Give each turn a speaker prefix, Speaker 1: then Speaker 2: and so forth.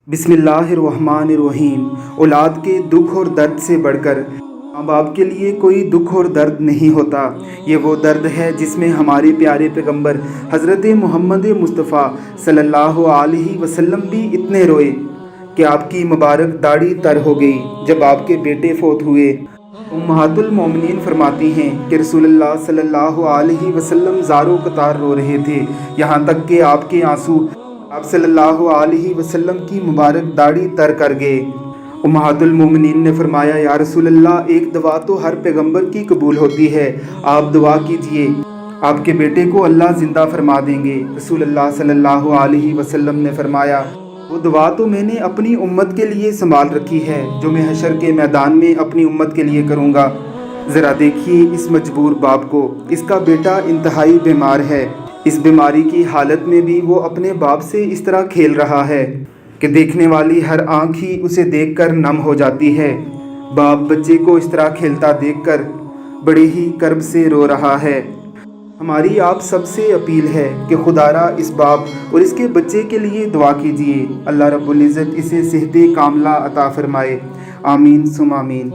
Speaker 1: बिस्मिल्लाहिर्रहमानिर्रहीम। औलाद के दुख और दर्द से बढ़कर माँ बाप के लिए कोई दुख और दर्द नहीं होता। ये वो दर्द है जिसमें हमारे प्यारे पैगंबर हज़रत मोहम्मद मुस्तफ़ा सल्लल्लाहु अलैहि वसल्लम भी इतने रोए कि आपकी मुबारक दाढ़ी तर हो गई जब आपके बेटे फौत हुए। उम्महातुल मोमिनीन फरमाती हैं कि रसूलुल्लाह सल्लल्लाहु अलैहि वसल्लम ज़ारो कतार रो रहे थे, यहाँ तक कि आपके आंसू आप सल्लल्लाहु अलैहि वसल्लम की मुबारक दाढ़ी तर कर गए। उम्महातुल मोमिनीन ने फरमाया, या रसूलल्लाह, एक दुआ तो हर पैगंबर की कबूल होती है, आप दुआ कीजिए, आपके बेटे को अल्लाह ज़िंदा फरमा देंगे। रसूलुल्लाह सल्लल्लाहु अलैहि वसल्लम ने फरमाया, वो दुआ तो मैंने अपनी उम्मत के लिए संभाल रखी है जो मैं हशर के मैदान में अपनी उम्मत के लिए करूँगा। ज़रा देखिए इस मजबूर बाप को, इसका बेटा इंतहाई बीमार है। इस बीमारी की हालत में भी वो अपने बाप से इस तरह खेल रहा है कि देखने वाली हर आँख ही उसे देखकर नम हो जाती है। बाप बच्चे को इस तरह खेलता देखकर बड़ी ही कर्ब से रो रहा है। हमारी आप सबसे अपील है कि खुदारा इस बाप और इसके बच्चे के लिए दुआ कीजिए, अल्लाह रब्बुल इज़्ज़त इसे सेहत कामला अता फरमाए। आमीन सुम आमीन।